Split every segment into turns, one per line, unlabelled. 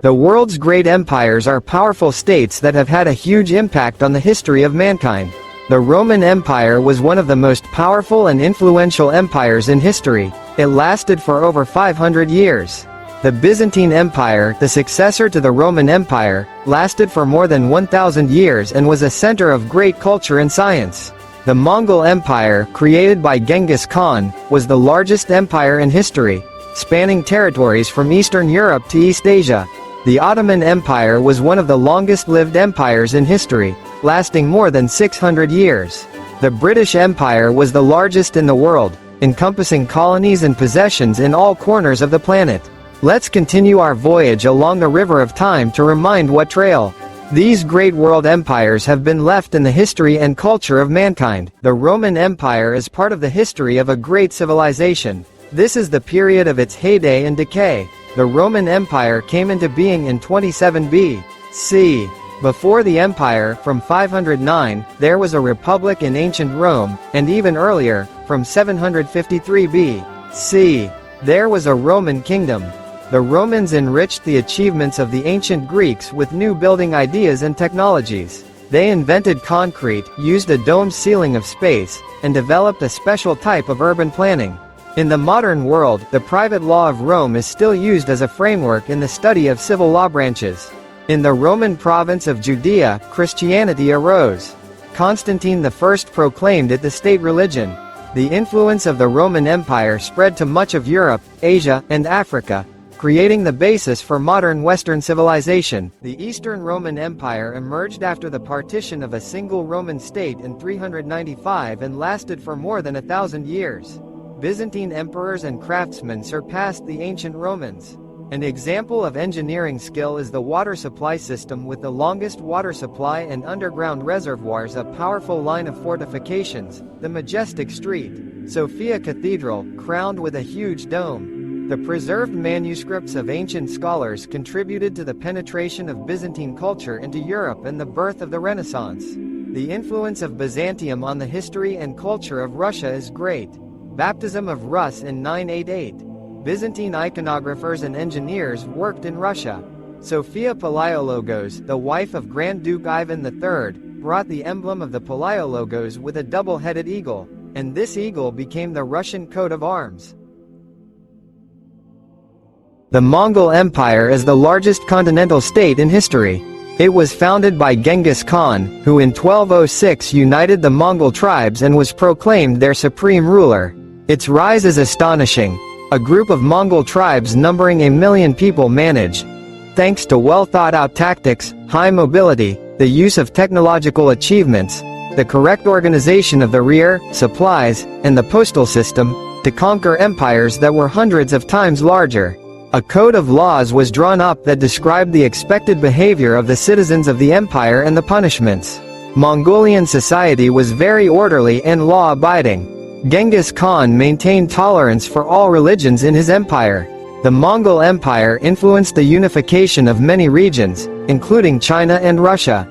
The world's great empires are powerful states that have had a huge impact on the history of mankind. The Roman Empire was one of the most powerful and influential empires in history. It lasted for over 500 years. The Byzantine Empire, the successor to the Roman Empire, lasted for more than 1,000 years and was a center of great culture and science. The Mongol Empire, created by Genghis Khan, was the largest empire in history, spanning territories from Eastern Europe to East Asia. The Ottoman Empire was one of the longest-lived empires in history, lasting more than 600 years. The British Empire was the largest in the world, encompassing colonies and possessions in all corners of the planet. Let's continue our voyage along the river of time to remind what trail these great world empires have been left in the history and culture of mankind. The Roman Empire is part of the history of a great civilization. This is the period of its heyday and decay. The Roman Empire came into being in 27 B.C. Before the empire, from 509, there was a republic in ancient Rome, and even earlier, from 753 B.C., there was a Roman kingdom. The Romans enriched the achievements of the ancient Greeks with new building ideas and technologies. They invented concrete, used a domed ceiling of space, and developed a special type of urban planning. In the modern world, the private law of Rome is still used as a framework in the study of civil law branches. In the Roman province of Judea, Christianity arose. Constantine I proclaimed it the state religion. The influence of the Roman Empire spread to much of Europe, Asia, and Africa, creating the basis for modern Western civilization. The Eastern Roman Empire emerged after the partition of a single Roman state in 395 and lasted for more than 1,000 years. Byzantine emperors and craftsmen surpassed the ancient Romans. An example of engineering skill is the water supply system with the longest water supply and underground reservoirs, a powerful line of fortifications, the majestic street, Sophia Cathedral, crowned with a huge dome. The preserved manuscripts of ancient scholars contributed to the penetration of Byzantine culture into Europe and the birth of the Renaissance. The influence of Byzantium on the history and culture of Russia is great. Baptism of Rus in 988. Byzantine iconographers and engineers worked in Russia. Sophia Palaiologos, the wife of Grand Duke Ivan III, brought the emblem of the Palaiologos with a double-headed eagle, and this eagle became the Russian coat of arms. The Mongol Empire is the largest continental state in history. It was founded by Genghis Khan, who in 1206 united the Mongol tribes and was proclaimed their supreme ruler. Its rise is astonishing. A group of Mongol tribes numbering 1 million people managed, thanks to well-thought-out tactics, high mobility, the use of technological achievements, the correct organization of the rear, supplies, and the postal system, to conquer empires that were hundreds of times larger. A code of laws was drawn up that described the expected behavior of the citizens of the empire and the punishments. Mongolian society was very orderly and law-abiding. Genghis Khan maintained tolerance for all religions in his empire. The Mongol Empire influenced the unification of many regions, including China and Russia.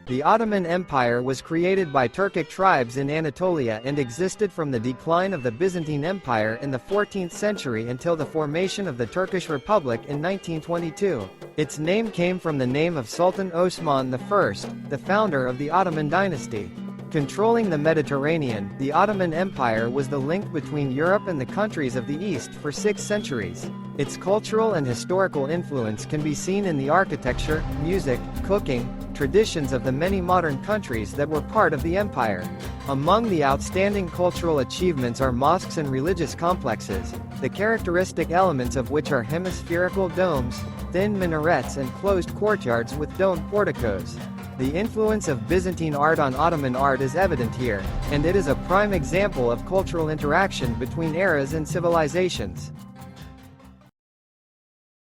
The Ottoman Empire was created by Turkic tribes in Anatolia and existed from the decline of the Byzantine Empire in the 14th century until the formation of the Turkish Republic in 1922. Its name came from the name of Sultan Osman I, the founder of the Ottoman dynasty. Controlling the Mediterranean, the Ottoman Empire was the link between Europe and the countries of the East for 6 centuries. Its cultural and historical influence can be seen in the architecture, music, cooking, traditions of the many modern countries that were part of the empire. Among the outstanding cultural achievements are mosques and religious complexes, the characteristic elements of which are hemispherical domes, thin minarets and closed courtyards with domed porticos. The influence of Byzantine art on Ottoman art is evident here, and it is a prime example of cultural interaction between eras and civilizations.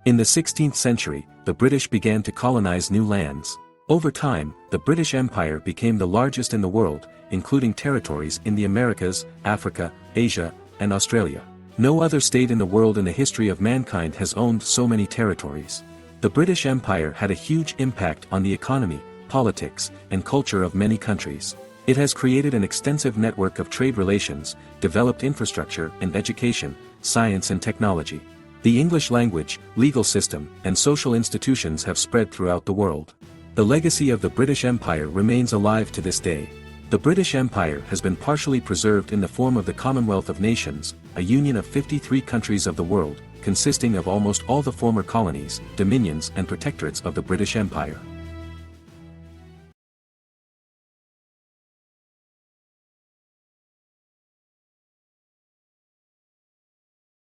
In the 16th century, the British began to colonize new lands. Over time, the British Empire became the largest in the world, including territories in the Americas, Africa, Asia, and Australia. No other state in the world in the history of mankind has owned so many territories. The British Empire had a huge impact on the economy, politics, and culture of many countries. It has created an extensive network of trade relations, developed infrastructure and education, science and technology. The English language, legal system, and social institutions have spread throughout the world. The legacy of the British Empire remains alive to this day. The British Empire has been partially preserved in the form of the Commonwealth of Nations, a union of 53 countries of the world, consisting of almost all the former colonies, dominions and protectorates of the British Empire.